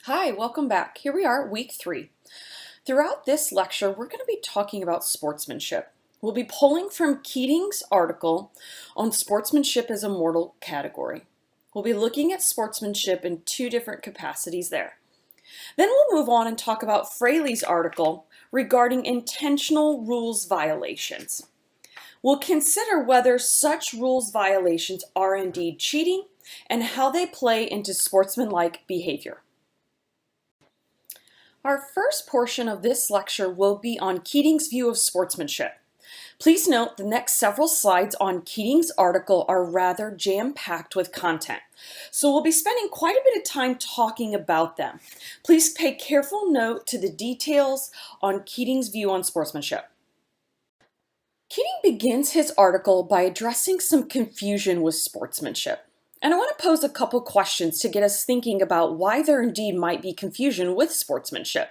Hi, welcome back. Here we are, week 3. Throughout this lecture, we're going to be talking about sportsmanship. We'll be pulling from Keating's article on sportsmanship as a mortal category. We'll be looking at sportsmanship in 2 different capacities there. Then we'll move on and talk about Fraley's article regarding intentional rules violations. We'll consider whether such rules violations are indeed cheating and how they play into sportsmanlike behavior. Our first portion of this lecture will be on Keating's view of sportsmanship. Please note the next several slides on Keating's article are rather jam-packed with content, so we'll be spending quite a bit of time talking about them. Please pay careful note to the details on Keating's view on sportsmanship. Keating begins his article by addressing some confusion with sportsmanship. And I want to pose a couple questions to get us thinking about why there indeed might be confusion with sportsmanship.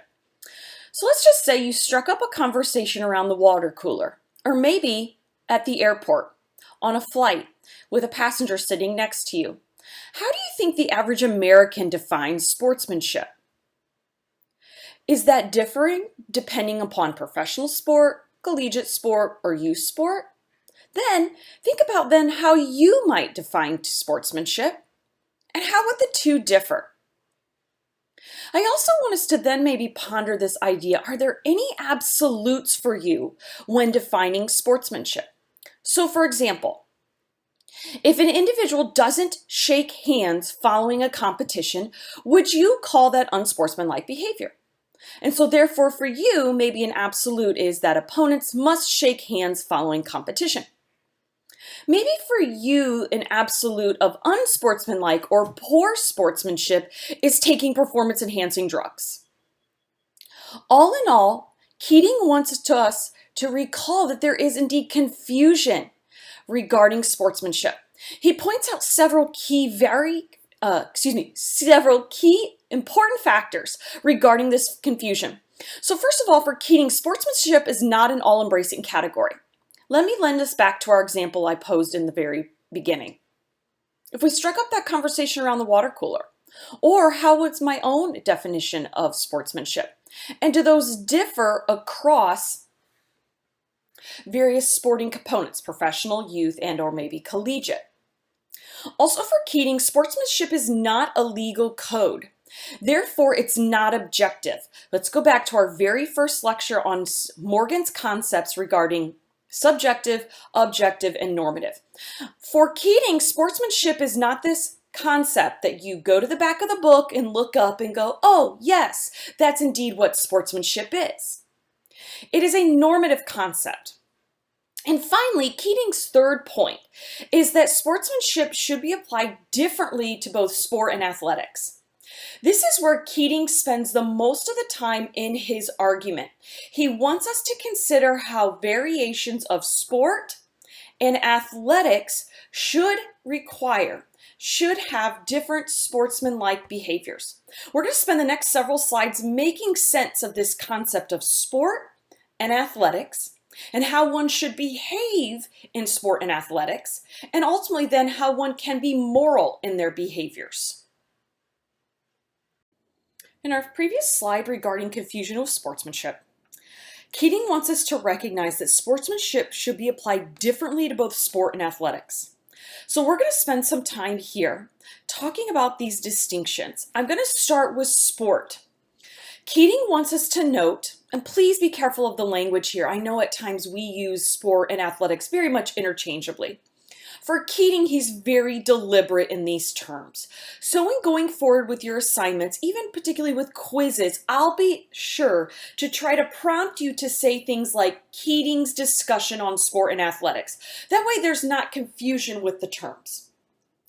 So let's just say you struck up a conversation around the water cooler, or maybe at the airport, on a flight, with a passenger sitting next to you. How do you think the average American defines sportsmanship? Is that differing depending upon professional sport, collegiate sport, or youth sport? Then think about how you might define sportsmanship and how would the two differ? I also want us to then maybe ponder this idea. Are there any absolutes for you when defining sportsmanship? So for example, if an individual doesn't shake hands following a competition, would you call that unsportsmanlike behavior? And so therefore for you, maybe an absolute is that opponents must shake hands following competition. Maybe for you, an absolute of unsportsmanlike or poor sportsmanship is taking performance-enhancing drugs. All in all, Keating wants us to recall that there is indeed confusion regarding sportsmanship. He points out several key important factors regarding this confusion. So first of all, for Keating, sportsmanship is not an all-embracing category. Let me lend us back to our example I posed in the very beginning. If we struck up that conversation around the water cooler, or how was my own definition of sportsmanship? And do those differ across various sporting components, professional, youth, and or maybe collegiate? Also for Keating, sportsmanship is not a legal code. Therefore, it's not objective. Let's go back to our very first lecture on Morgan's concepts regarding subjective, objective, and normative. For Keating, sportsmanship is not this concept that you go to the back of the book and look up and go, oh, yes, that's indeed what sportsmanship is. It is a normative concept. And finally, Keating's third point is that sportsmanship should be applied differently to both sport and athletics. This is where Keating spends the most of the time in his argument. He wants us to consider how variations of sport and athletics should have different sportsmanlike behaviors. We're going to spend the next several slides making sense of this concept of sport and athletics, and how one should behave in sport and athletics, and ultimately then how one can be moral in their behaviors. In our previous slide regarding confusion with sportsmanship, Keating wants us to recognize that sportsmanship should be applied differently to both sport and athletics. So we're going to spend some time here talking about these distinctions. I'm going to start with sport. Keating wants us to note, and please be careful of the language here. I know at times we use sport and athletics very much interchangeably. For Keating, he's very deliberate in these terms. So in going forward with your assignments, even particularly with quizzes, I'll be sure to try to prompt you to say things like Keating's discussion on sport and athletics. That way there's not confusion with the terms.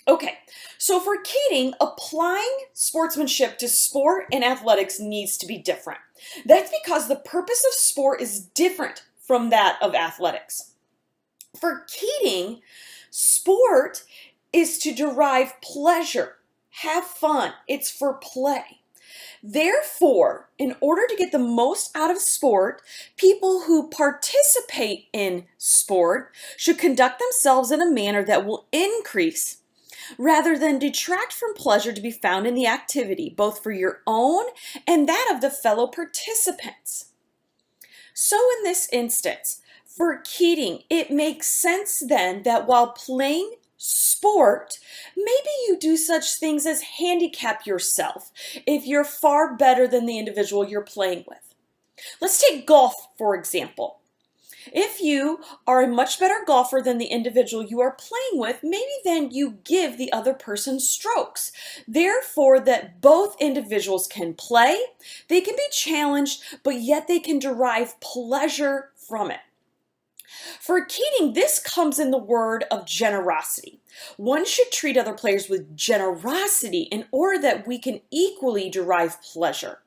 Okay, so for Keating, applying sportsmanship to sport and athletics needs to be different. That's because the purpose of sport is different from that of athletics. For Keating, sport is to derive pleasure, have fun, it's for play. Therefore, in order to get the most out of sport, people who participate in sport should conduct themselves in a manner that will increase rather than detract from pleasure to be found in the activity, both for your own and that of the fellow participants. So in this instance, for Keating, it makes sense then that while playing sport, maybe you do such things as handicap yourself if you're far better than the individual you're playing with. Let's take golf, for example. If you are a much better golfer than the individual you are playing with, maybe then you give the other person strokes. Therefore, that both individuals can play, they can be challenged, but yet they can derive pleasure from it. For Keating, this comes in the word of generosity. One should treat other players with generosity in order that we can equally derive pleasure.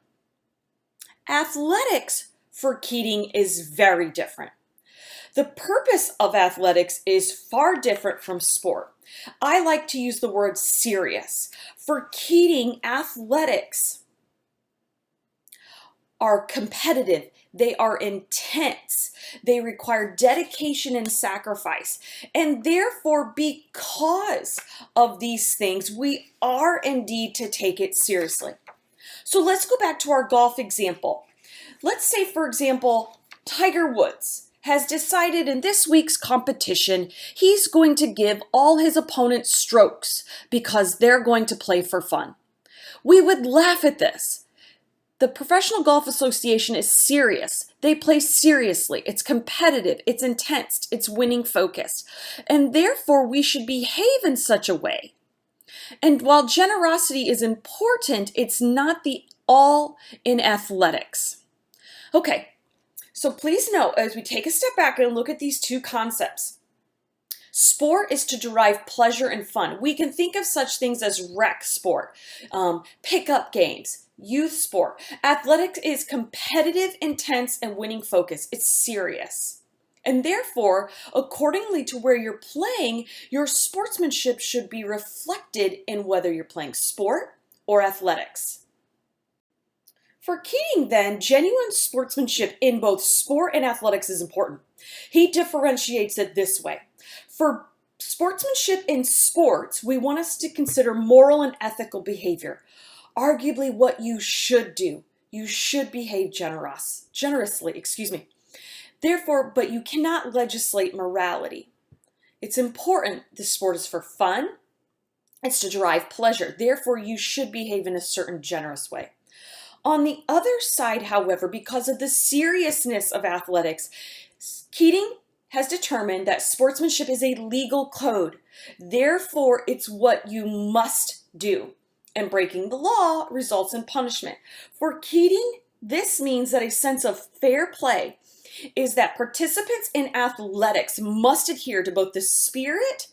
Athletics for Keating is very different. The purpose of athletics is far different from sport. I like to use the word serious. For Keating, athletics are competitive. They are intense. They require dedication and sacrifice. And therefore, because of these things, we are indeed to take it seriously. So let's go back to our golf example. Let's say, for example, Tiger Woods has decided in this week's competition he's going to give all his opponents strokes because they're going to play for fun. We would laugh at this. The Professional Golf Association is serious. They play seriously. It's competitive. It's intense. It's winning focused. And therefore, we should behave in such a way. And while generosity is important, it's not the all in athletics. Okay. So please note, as we take a step back and look at these two concepts, sport is to derive pleasure and fun. We can think of such things as rec sport, pickup games, youth sport. Athletics is competitive, intense, and winning focus. It's serious. And therefore, accordingly to where you're playing, your sportsmanship should be reflected in whether you're playing sport or athletics. For Keating, then, genuine sportsmanship in both sport and athletics is important. He differentiates it this way. For sportsmanship in sports, we want us to consider moral and ethical behavior. Arguably what you should do. You should behave generously. Therefore, but you cannot legislate morality. It's important. The sport is for fun. It's to derive pleasure. Therefore, you should behave in a certain generous way. On the other side, however, because of the seriousness of athletics, Keating has determined that sportsmanship is a legal code. Therefore, it's what you must do. And breaking the law results in punishment. For Keating, this means that a sense of fair play is that participants in athletics must adhere to both the spirit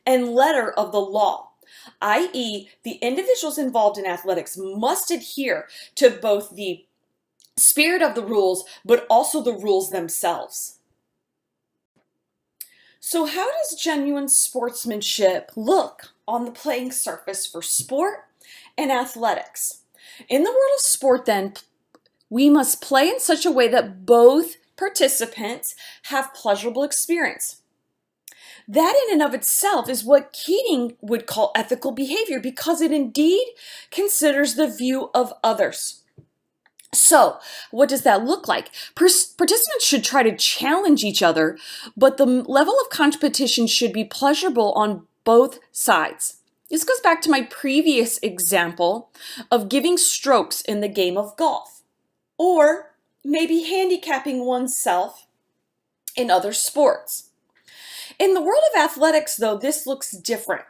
and letter of the law. I.e., the individuals involved in athletics must adhere to both the spirit of the rules, but also the rules themselves. So how does genuine sportsmanship look on the playing surface for sport and athletics? In the world of sport, then, we must play in such a way that both participants have pleasurable experience. That in and of itself is what Keating would call ethical behavior because it indeed considers the view of others. So, what does that look like? Participants should try to challenge each other, but the level of competition should be pleasurable on both sides. This goes back to my previous example of giving strokes in the game of golf, or maybe handicapping oneself in other sports. In the world of athletics, though, this looks different.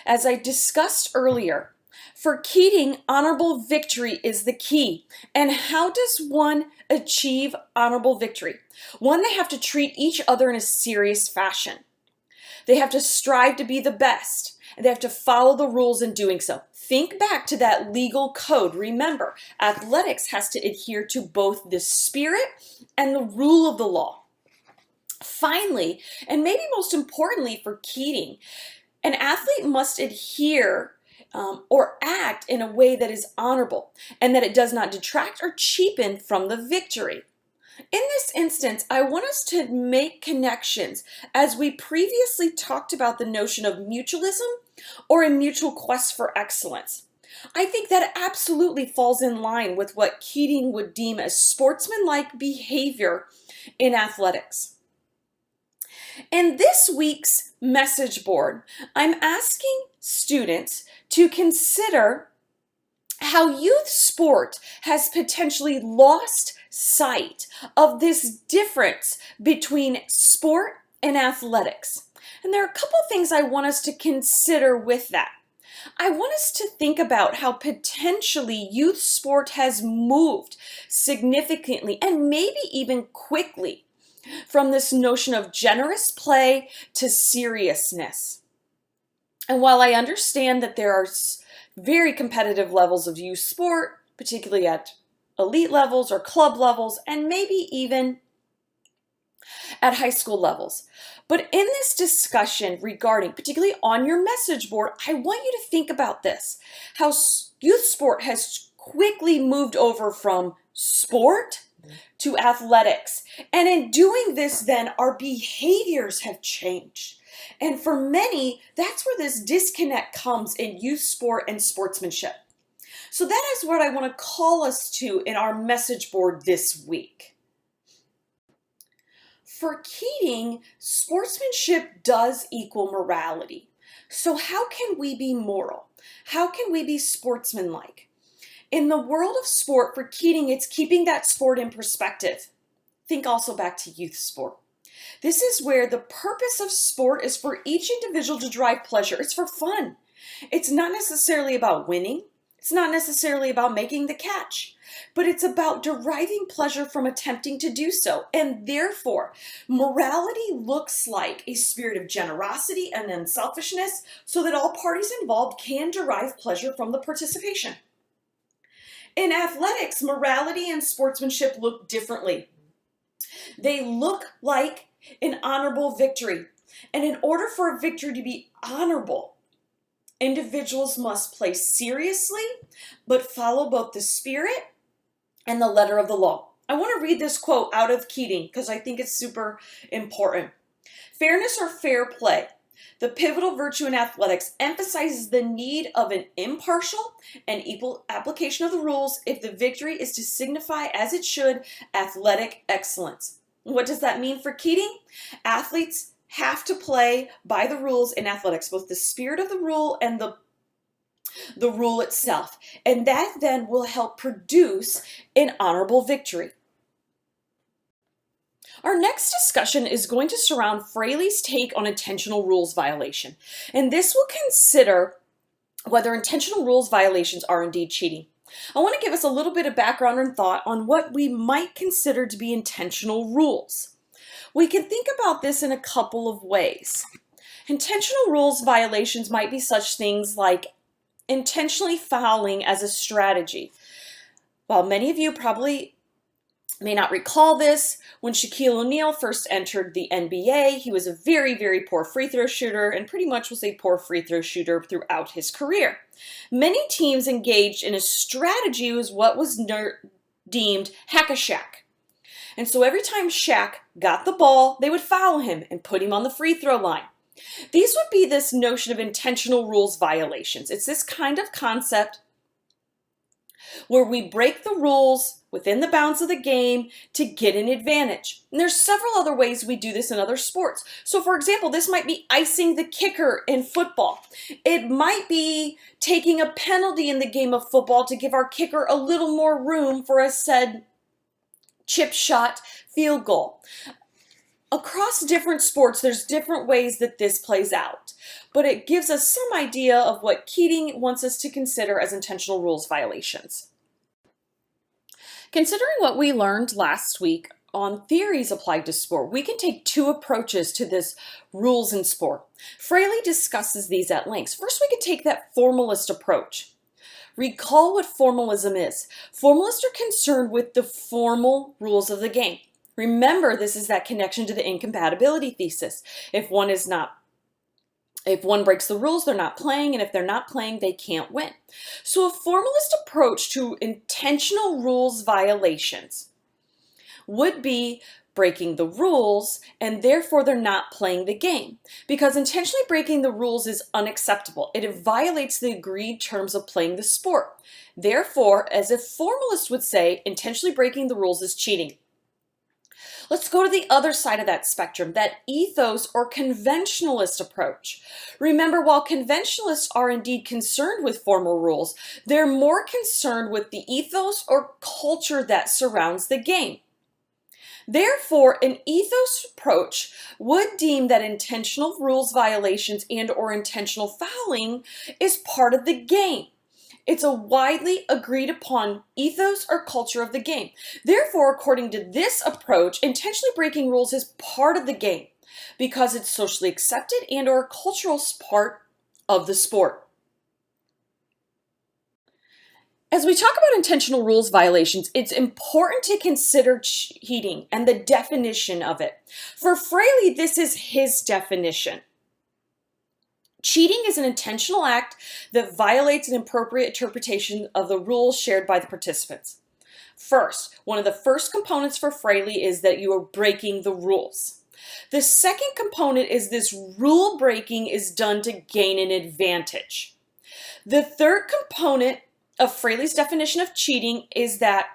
As I discussed earlier, for Keating, honorable victory is the key. And how does one achieve honorable victory? One, they have to treat each other in a serious fashion. They have to strive to be the best, and they have to follow the rules in doing so. Think back to that legal code. Remember, athletics has to adhere to both the spirit and the rule of the law. Finally, and maybe most importantly for Keating, an athlete must adhere or act in a way that is honorable and that it does not detract or cheapen from the victory. In this instance, I want us to make connections as we previously talked about the notion of mutualism or a mutual quest for excellence. I think that absolutely falls in line with what Keating would deem as sportsmanlike behavior in athletics. In this week's message board, I'm asking students to consider how youth sport has potentially lost sight of this difference between sport and athletics. And there are a couple things I want us to consider with that. I want us to think about how potentially youth sport has moved significantly and maybe even quickly from this notion of generous play to seriousness. And while I understand that there are very competitive levels of youth sport, particularly at elite levels or club levels, and maybe even at high school levels. But in this discussion regarding, particularly on your message board, I want you to think about this, how youth sport has quickly moved over from sport to athletics. And in doing this, then, our behaviors have changed. And for many, that's where this disconnect comes in youth sport and sportsmanship. So that is what I want to call us to in our message board this week. For Keating, sportsmanship does equal morality. So how can we be moral? How can we be sportsmanlike? In the world of sport, for Keating, it's keeping that sport in perspective. Think also back to youth sport. This is where the purpose of sport is for each individual to derive pleasure. It's for fun. It's not necessarily about winning. It's not necessarily about making the catch, but it's about deriving pleasure from attempting to do so. And therefore, morality looks like a spirit of generosity and unselfishness so that all parties involved can derive pleasure from the participation. In athletics, morality and sportsmanship look differently. They look like an honorable victory. And in order for a victory to be honorable, individuals must play seriously, but follow both the spirit and the letter of the law. I want to read this quote out of Keating because I think it's super important. Fairness or fair play, the pivotal virtue in athletics, emphasizes the need of an impartial and equal application of the rules if the victory is to signify, as it should, athletic excellence. What does that mean for Keating? Athletes have to play by the rules in athletics, both the spirit of the rule and the rule itself. And that then will help produce an honorable victory. Our next discussion is going to surround Fraley's take on intentional rules violation. And this will consider whether intentional rules violations are indeed cheating. I want to give us a little bit of background and thought on what we might consider to be intentional rules. We can think about this in a couple of ways. Intentional rules violations might be such things like intentionally fouling as a strategy. While many of you probably may not recall this, when Shaquille O'Neal first entered the NBA, he was a very, very poor free throw shooter and pretty much was a poor free throw shooter throughout his career. Many teams engaged in a strategy was what was deemed hack-a-Shaq. And so every time Shaq got the ball, they would foul him and put him on the free throw line. These would be this notion of intentional rules violations. It's this kind of concept where we break the rules within the bounds of the game to get an advantage. And there's several other ways we do this in other sports. So for example, this might be icing the kicker in football. It might be taking a penalty in the game of football to give our kicker a little more room for a said chip shot field goal. Across different sports, there's different ways that this plays out, but it gives us some idea of what Keating wants us to consider as intentional rules violations. Considering what we learned last week on theories applied to sport, we can take two approaches to this rules in sport. Fraley discusses these at length. First, we can take that formalist approach. Recall what formalism is. Formalists are concerned with the formal rules of the game. Remember, this is that connection to the incompatibility thesis. If one breaks the rules, they're not playing, and if they're not playing, they can't win. So a formalist approach to intentional rules violations would be breaking the rules, and therefore they're not playing the game. Because intentionally breaking the rules is unacceptable. It violates the agreed terms of playing the sport. Therefore, as a formalist would say, intentionally breaking the rules is cheating. Let's go to the other side of that spectrum, that ethos or conventionalist approach. Remember, while conventionalists are indeed concerned with formal rules, they're more concerned with the ethos or culture that surrounds the game. Therefore, an ethos approach would deem that intentional rules violations and/or intentional fouling is part of the game. It's a widely agreed upon ethos or culture of the game. Therefore, according to this approach, intentionally breaking rules is part of the game because it's socially accepted and/or a cultural part of the sport. As we talk about intentional rules violations, it's important to consider cheating and the definition of it. For Fraley, this is his definition. Cheating is an intentional act that violates an appropriate interpretation of the rules shared by the participants. First, one of the first components for Fraley is that you are breaking the rules. The second component is this rule breaking is done to gain an advantage. The third component of Fraley's definition of cheating is that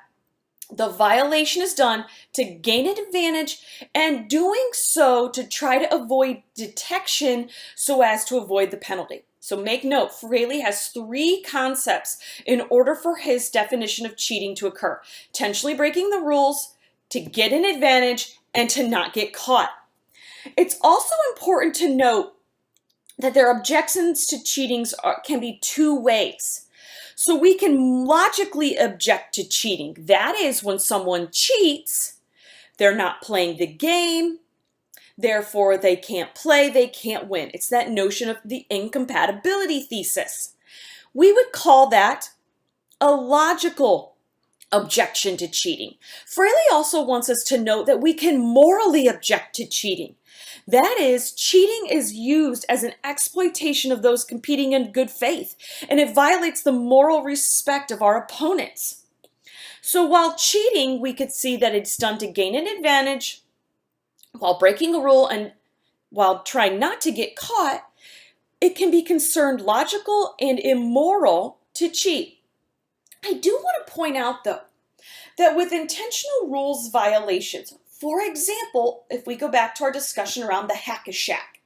the violation is done to gain an advantage and doing so to try to avoid detection so as to avoid the penalty. So make note, Fraley has three concepts in order for his definition of cheating to occur. Intentionally breaking the rules, to get an advantage, and to not get caught. It's also important to note that their objections to cheatings can be two ways. So we can logically object to cheating. That is when someone cheats, they're not playing the game, therefore they can't play, they can't win. It's that notion of the incompatibility thesis. We would call that a logical objection to cheating. Fraley also wants us to note that we can morally object to cheating. That is, cheating is used as an exploitation of those competing in good faith, and it violates the moral respect of our opponents. So while cheating, we could see that it's done to gain an advantage, while breaking a rule and while trying not to get caught, it can be considered logical and immoral to cheat. I do want to point out, though, that with intentional rules violations, for example, if we go back to our discussion around the hack-a-shack,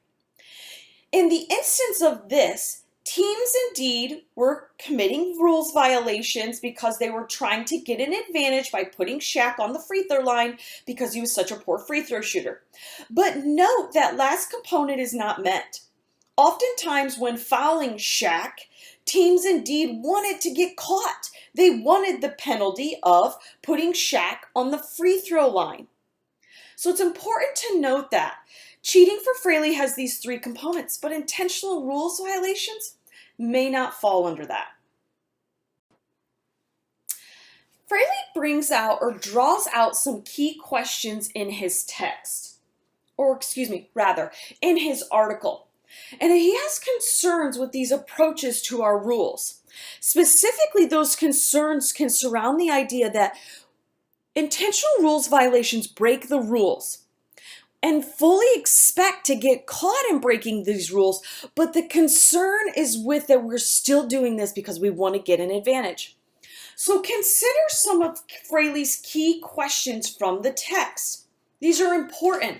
in the instance of this, teams indeed were committing rules violations because they were trying to get an advantage by putting Shaq on the free throw line because he was such a poor free throw shooter. But note that last component is not met. Oftentimes when fouling Shaq, teams indeed wanted to get caught. They wanted the penalty of putting Shaq on the free throw line. So it's important to note that cheating for Fraley has these three components, but intentional rules violations may not fall under that. Fraley brings out or draws out some key questions in his text, in his article. And he has concerns with these approaches to our rules. Specifically, those concerns can surround the idea that intentional rules violations break the rules and fully expect to get caught in breaking these rules, but the concern is with that we're still doing this because we want to get an advantage. So consider some of Fraley's key questions from the text. These are important.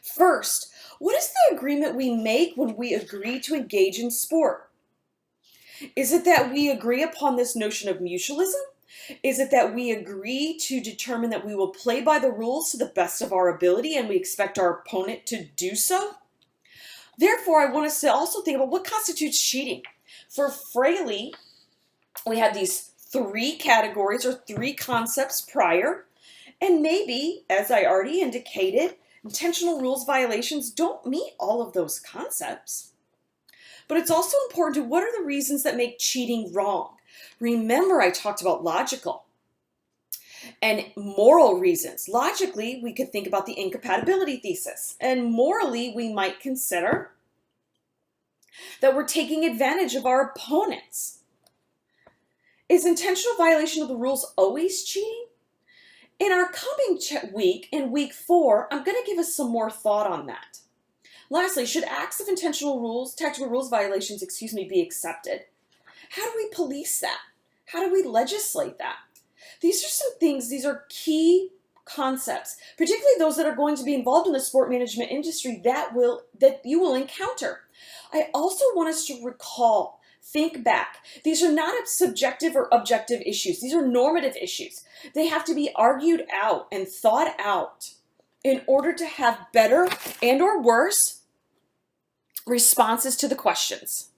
First, what is the agreement we make when we agree to engage in sport? Is it that we agree upon this notion of mutualism? Is it that we agree to determine that we will play by the rules to the best of our ability and we expect our opponent to do so? Therefore, I want us to also think about what constitutes cheating. For Fraley, we had these three categories or three concepts prior, and maybe, as I already indicated, intentional rules violations don't meet all of those concepts. But it's also important to what are the reasons that make cheating wrong? Remember, I talked about logical and moral reasons. Logically, we could think about the incompatibility thesis. And morally, we might consider that we're taking advantage of our opponents. Is intentional violation of the rules always cheating? In our coming week, in week 4, I'm going to give us some more thought on that. Lastly, should acts of tactical rules violations, be accepted? How do we police that? How do we legislate that? These are some things, these are key concepts, particularly those that are going to be involved in the sport management industry that you will encounter. I also want us to recall, think back. These are not subjective or objective issues. These are normative issues. They have to be argued out and thought out in order to have better and or worse responses to the questions.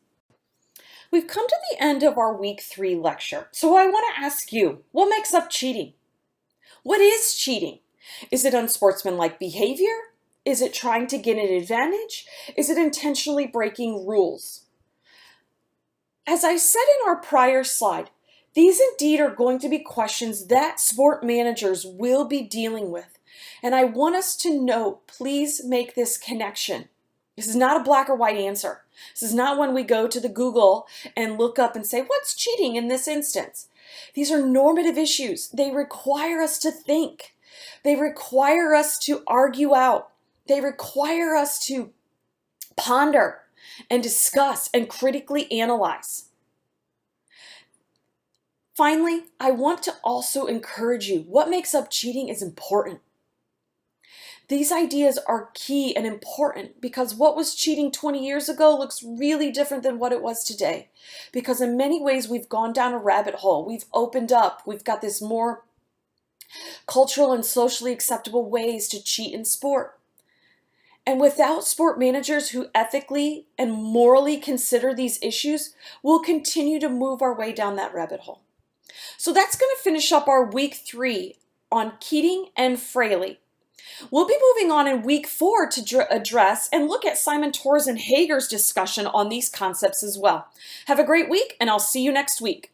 We've come to the end of our week 3 lecture. So I want to ask you, what makes up cheating? What is cheating? Is it unsportsmanlike behavior? Is it trying to get an advantage? Is it intentionally breaking rules? As I said in our prior slide, these indeed are going to be questions that sport managers will be dealing with. And I want us to note, please make this connection. This is not a black or white answer. This is not when we go to the Google and look up and say, what's cheating in this instance? These are normative issues. They require us to think. They require us to argue out. They require us to ponder and discuss and critically analyze. Finally, I want to also encourage you, what makes up cheating is important. These ideas are key and important because what was cheating 20 years ago looks really different than what it was today. Because in many ways, we've gone down a rabbit hole. We've opened up. We've got this more cultural and socially acceptable ways to cheat in sport. And without sport managers who ethically and morally consider these issues, we'll continue to move our way down that rabbit hole. So that's going to finish up our week 3 on Keating and Fraley. We'll be moving on in week 4 to address and look at Simon Torres and Hager's discussion on these concepts as well. Have a great week, and I'll see you next week.